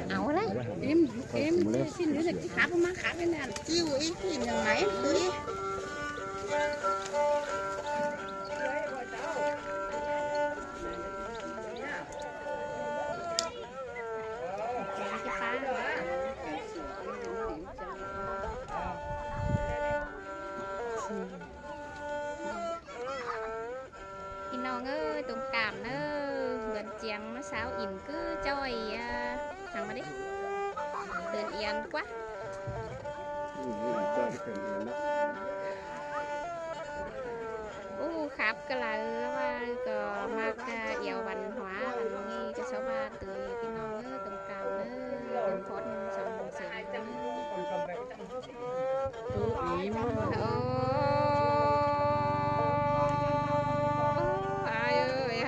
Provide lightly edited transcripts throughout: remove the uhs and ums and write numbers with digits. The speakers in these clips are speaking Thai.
ảo đấy em xin nữa là cái khá không mang khá bên này chiêu ý thì nhà máy tôiพี่น้องเอ้ยตรงกลางเนอะเดินเจียงมาสาวอินcứ chơi thằng mà điเดินเอียนquá khắp cái là có mặc eo văn hóa văn nghi cho số ba từ cái non nữa tầm cao nữa tầm phốt xong sửa ai ơi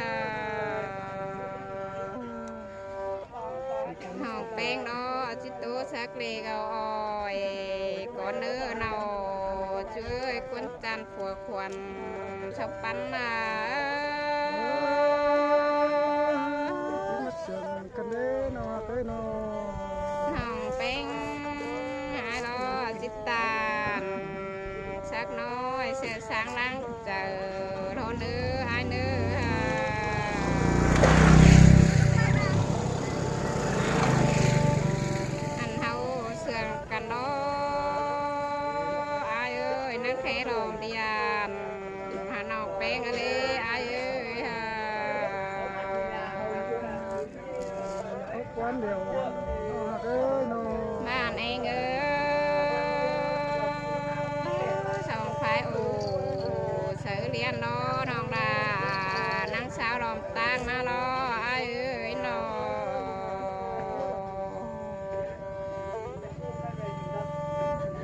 học bèn đó chỉ tố sắc lê gạo oi có nữa nào chơi quân tràn phùa khoan chọc bắn hồng bèn ai đó chỉ tàn sắc nói sẽ sáng lắng chờ đó nữa ai nữa anh hậu sườn cần đó ai ơi nó khẽ lòng đi hà nọc bèn ở đây ai ơi quán đều mà anh ơi xong phải xử liên đó non là nắng sao lòng tan mà lo ai ơi nó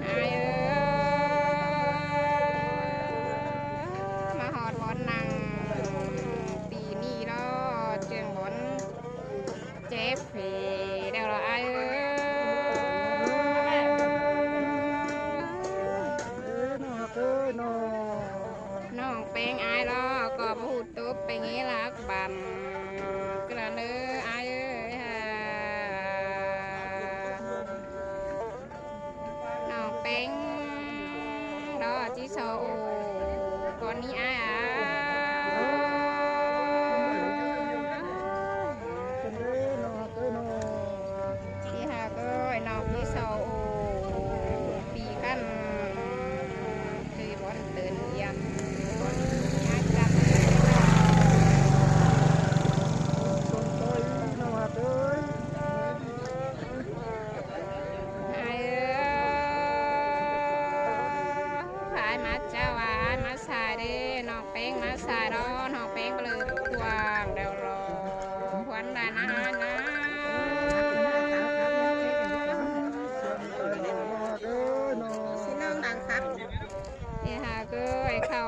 ai ơi mà họt họt nặngปีนี้đó trường bốn chép thì đều là ai ơiน้องแป้งอายล้อก็พูดตุ๊บไปงี้ละบันกระเนื้ออายเอ้ยน้องแป้งดอจีโซก่อนนี้อายที่หาก็น้องจีโซปีกันคือบอลเดินเยี่ยมสายร้อนหอกแป้งเปลือกกวางเดวรอควันได้นะสิน้องดังครับนี่ฮะก็ไอ้เข้า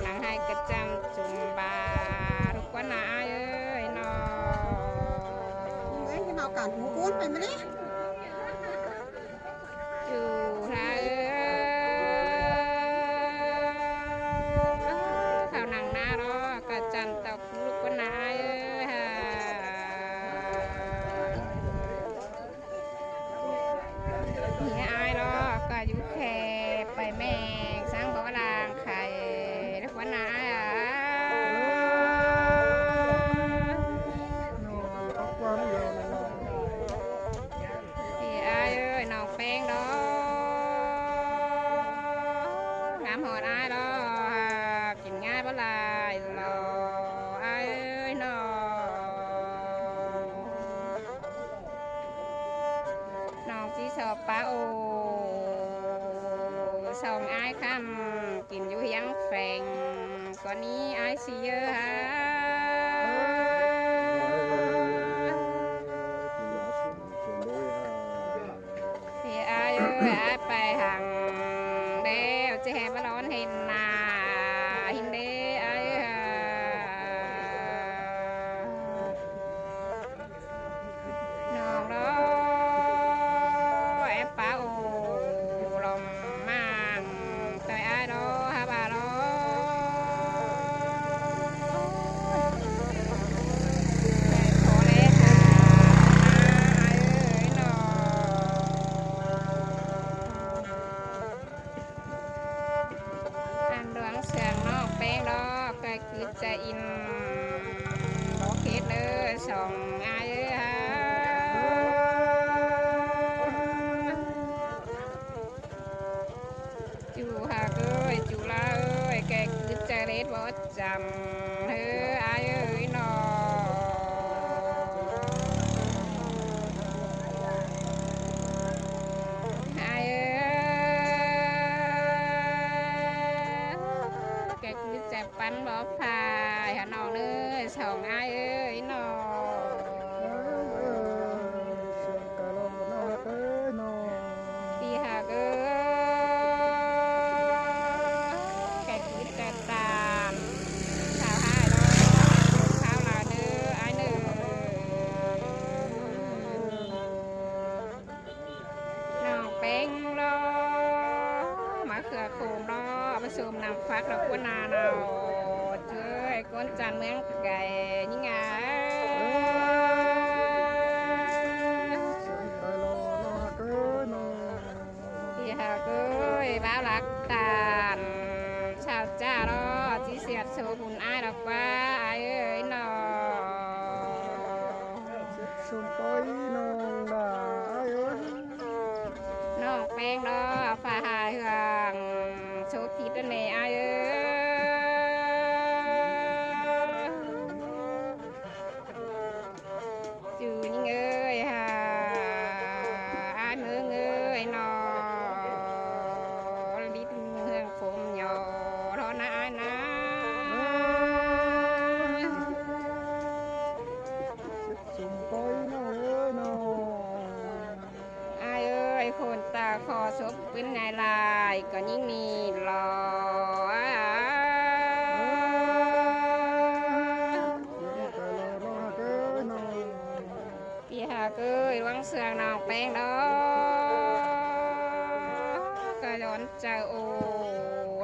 หนังให้กระจังจุ่มบาทุกวันนะเอ้ยน้องเอ้ยจะมาก่อนหูกุ้นไปมาดิอยู่ฮะจันตกลูกคนนายเฮียอายหรอกก็อยู่แค่ไปแม่สร้างบ่อลางไข่ลูกคนนายเฮียอายเอ้ยน้องแป้งดอกงามหอดอายดอกกินง่ายบ่ลายหรอสอบปลาโอส่งไอ้คำกินอยู่ยังแฝงก่อนนี้ไอ้สิเยอะฮะพี่ไอ้ไอ้ไปหังเดียวจะแห่มาร้อนเห็นนาหินเดีไอ้น้องร้องป้าโอลมมันแต่ไอ้ดอฮาบาดอแต่พอเลยค่ะ ำเฮ้ออายเอ้ยนออายเอ้ยแกคือจะปันบ่พายหาน้องเอ้ยสองอายเอ้ยนอพี่หากเอ้ยแกคือจะตามสาวหายเนาะสาวลาวเด้ออายเด้อน้องแป้งรอมาเขือโคมรอมาสูมน้ำฟักแล้วกวนนาเนาเจ้ยก้นจันเมืองไก่นี่ไงพี่หากเอ้ยบ้าวหลักตาลชาวจ้ารอจีเสียดโซบุญอายดอกว่าอายเอ้ยนอน้องแป้งรอฝ่าหายเหืองโชว์ผิดด้วยแม่อายเอ้ยจูนี่เอ้ยฮะอายมือเอ้ยนอลิดเฮืองผมหยอรอนะอายนะอายเอ้ยคนตาคอศพเป็นไงลายก็ยิ่งมีรอพี่หากเอ้ยวังเสืองน้องแป้งดอกก็ย้อนเจ้าโอ้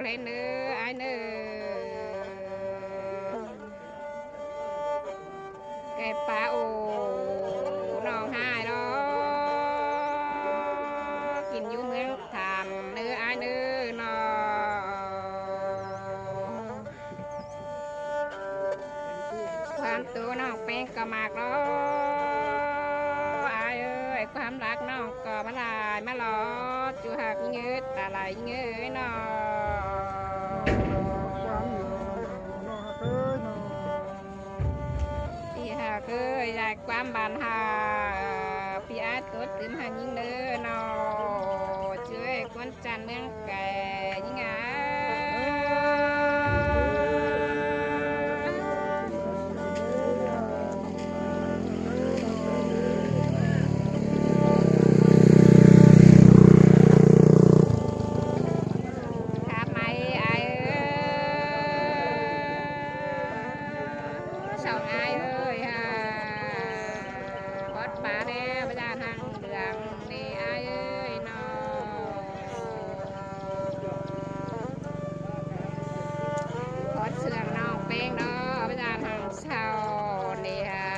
เลยเนื้อไอ้เนื้อแกป้าโอ้น้องหายดอกกินอยู่เมืองทำเนื้อไอ้เนื้อนอความตัวน้องแป้งก็มากดอกอายเอ้ยความรักน้องก็มาลายมาหลอจูหักเงืดตาไหลเงยนอพี่หากเอ้ยอยากความบานหาพี่อาตัวตื่นหายิ่งเนื้อนอช่วยกวนจันเมืองแก่ยิ่งอ่ะครับไหมอายเอ้ยสองอายเอ้ยฮะบอดป่าแน่ประจานทางเดืองนี่อายเอ้ยนอพอดเสื่องน้องเป้งเนาะประจานทางเช้านี่ฮะ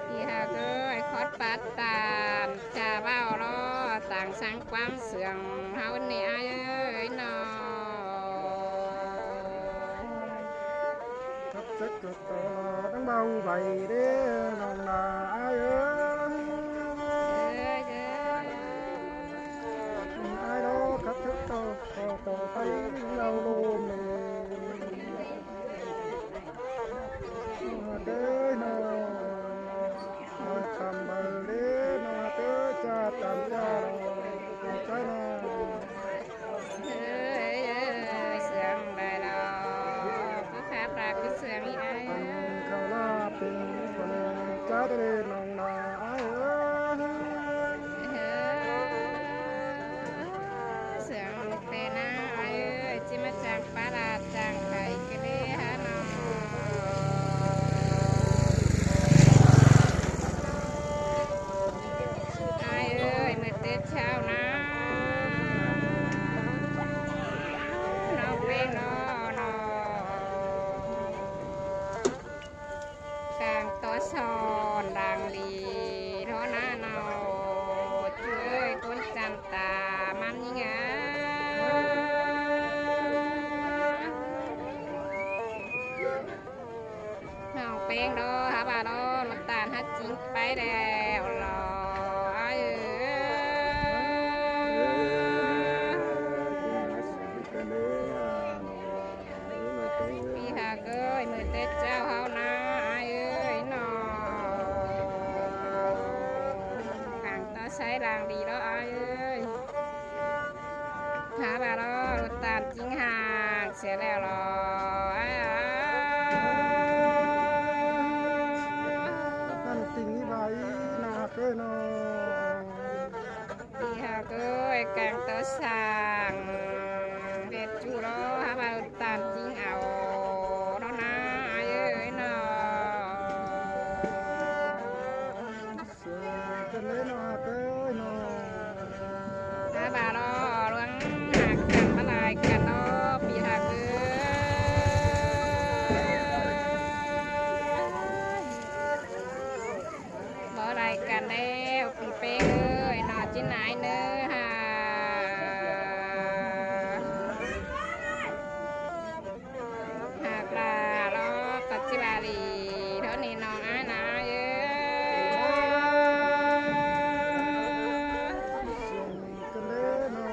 พี่หากเอ้ยคอดปัดตามจ่าเบ้าเนาะต่างสังความเสื่องเฮานี่อายเอ้ยนอทั้งเบาใบเด้น้องนาอายเอ้ย เอ้ยเอ้ย อายดอกครับทึกต่อไปเราโลมเลยเด้อน้องมาทำบัลเล่น้องเด้อจะตามใจใจน้อง เอ้ยเอ้ยเสื่องได้ดอกผู้ขาปลาคือเสื่องอีไอ้ เขาลาเป็นคนใจเด้อน้องนาอายเอ้ย เสื่องแต่นะไอ้เอ้ยจิมาจากปลาลาจางไข่ก็ได้ฮะน้องไอ้เอ้ยเมื่อตื่นเช้านะน้องเป็นน้องกลางตัวซอนดังดีเพราะหน้าเนาช่วยคนจันตามันยังไงน้องเป็นดอฮะบ่าดอน้ำตาลฮัดจิ้งไปแล้วรอเอ้ย หากเอ้ยมือเต้เจ้าเฮานะอายเอ้ยนอห่างตาใช้ลางดีแล้วอายเอ้ยหาบาล้อรถตามจริงห่างเสียแล้วหรออ้าย นั่นติงนี่ใบนาเก้ยนอ đi hà ơi càng tới sàng về chú đó hả bà tàn chính ảo đó na ai ơi nó เสือกันเลยนาเก้ยนอ hả bà đó luôn hạt càng mà lại càng đó bị hà ơi bỏ lại càng đeo bị phê ơi nó trên này nữa hà hạt là nó cắt chỉ bà lì đó nè nó ai nà ơi เสือกันเลยนอ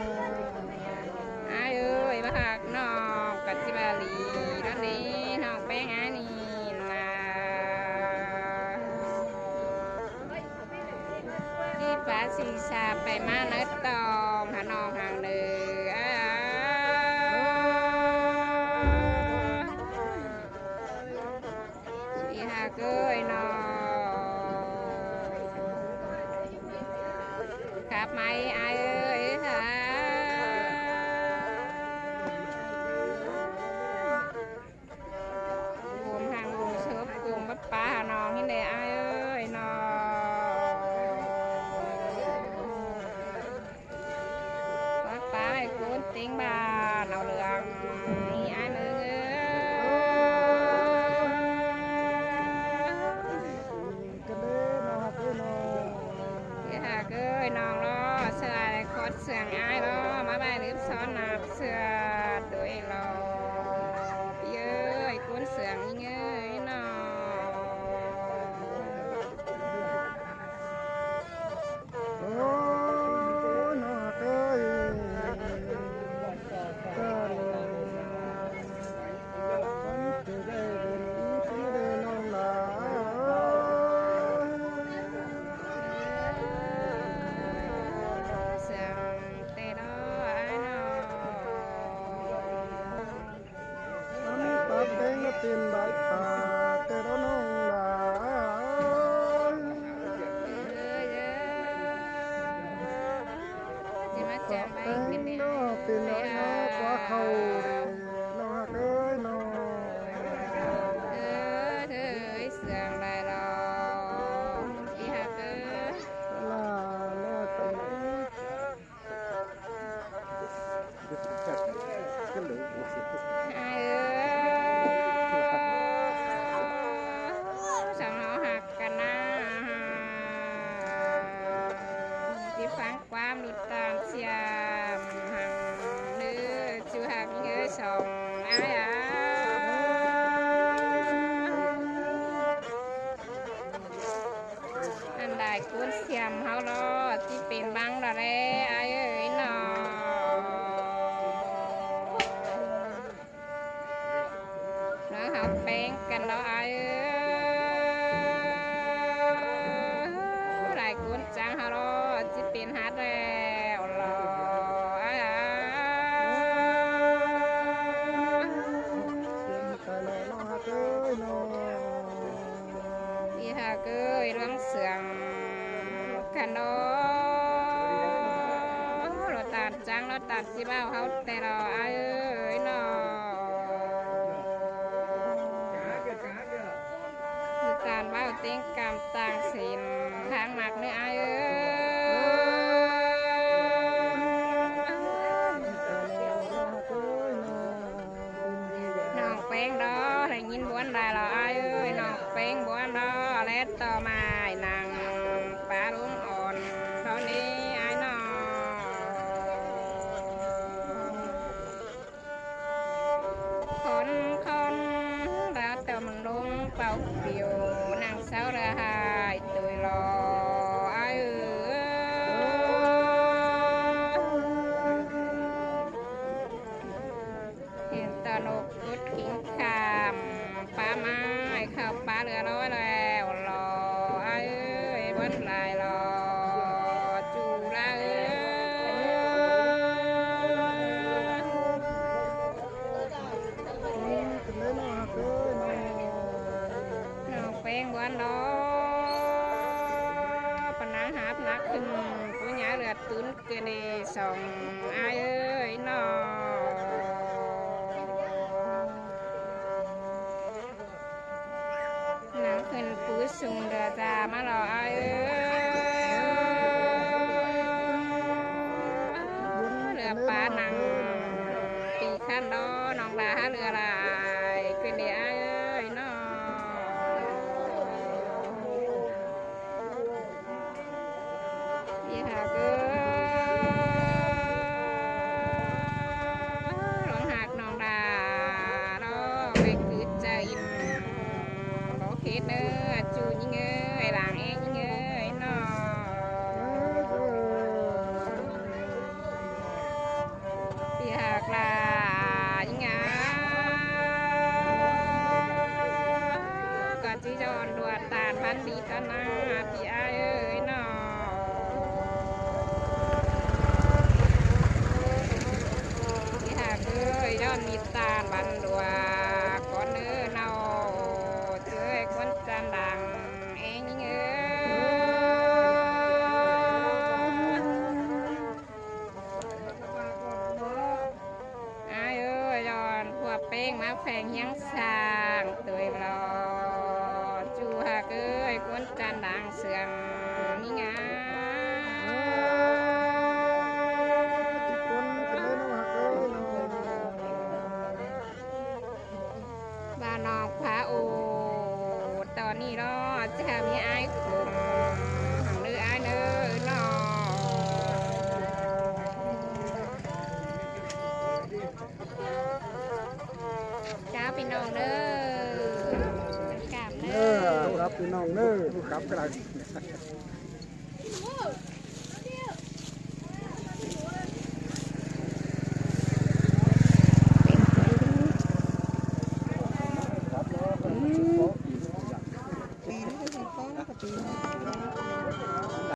ai ơi bác hạt nó cắt chỉ bà lì đó nè nó bé ngã nè làที่ฟ้าสีสาไปมาเนื้อตองหานองห่างเดือที่หาเกยนอขับไหมไอเอ้ยค่ะกลุ่มห่างกลุ่มเชิบกลุ่มป้าป้าหานองนี่เด้ไอเอ้ยนอ ป้าให้คุณติ้งบ้านเอาเรื่องนี่ไอ้มึงเอ้ย กันเลยนาเก้ยนอ ที่หากเอ้ยน้องล้อเสืออะไรคดเสืองไอ้ล้อมาใบหรือซ้อนหนับเสือด้วยล้อเย้ยคุณเสืองยิ่งเอ้ยน้อง โอ้นาเก้ยกันฟังเจได้เดินที่ได้น้องลา เสืองเตะล้อไอ้น้อง น้ำตาแดงก็เป็นใบป่าแต่เราน้องลา จะมา ตา จำไป แดง เป็นเนี่ย ก็เป็นน้อยน้อยกว่าเขาน้องเอ้ยน้อง เธอเสื่องได้หรอที่หักเออ ลาน้อยเป็นกันเลย ไอ้สองเราหักกันนะที่ฟังความนิตามเสียมหังเนื้อจูหักเงยสองไอ้อันใดกุ้นเสียมเฮาล้อที่เป็นบังละเรไอ้เอ้ยนอแล้วเฮาแป้งกันแล้วไอ้เอ้ยหลายกุ้นจังเฮาล้อที่เป็นฮัดแล้วล้อไอ้ เสียงตาแหล่น้องเอ้ยน้อง ที่หากเอ้ยร่วงเสืองกันโดเราตัดจังเราตัดสิบ้าเขาแต่เราไอ้เอ้ยนอคือการบ้าเต็งกรรมต่างสินทางหมักเนื้อไอ้เอ้ยน้องแป้งดอได้ยินบ้วนได้หรอไอ้เอ้ยน้องแป้งบ้วนดอและต่อมาไอ้นางปลาลุงอ่อนเท่านี้ไอ้นอคนเราแต่มันลงเป่าเปียวนางสาวระหายตุยรอไอ้เอ้ยเห็นต นุกกุดขิงคำปลาไม้ข้าวปลาเหลือร้อยแล้วรอเอ้ยวันลายรอจูละเอ้ย เป็นเลยน้องฮักเอ้ยน้อง น้องแป้งวันรอปนังหาบนักขึ้นปุญญาเลือดตุ้นเกลีส่องอายเอ้ยน้องนางขึ้นปูสุงเดือจามารออายเอ้ยเรือปลานังปีขั้นรอน้องลาเรือลายเกลีอายเอ้ยน้องยี่ห้าเก้หลวงหักน้องดาดอกไปคือใจอิ่มบอกเฮ็ดเนื้อจูยิ่งเอ้ยหลังเองยิ่งเอ้ยน้องพี่หักลายิ่งงาก็จีจอนดวดตาลพันดีกันนะพี่อายเอ้ยน้องพี่หักเอ้ยย้อนมีตาลบันดัวก่อนเนื้อเนาเจ้ยคนจันดังเองยิ่งเอ้ยอายเอ้ยย้อนพวกเป้งมาแฝงยังสร้างตัวรอจูหักเอ้ยคนจันดังเสื่องนี่งา จิกคนเป็นเลยน้องฮักเอ้ยน้อง บ้านนอกพระโอดตอนนี้รอจะมีไอ้กลุ่มหังเลือไอ้เนื้อนอจ้าพี่น้องเด้อกลับเด้ เด้อ อ ครับพี่น้องเด้อผู้ขับกระไร ปีนี้ก็เป็นฟ้องกับปี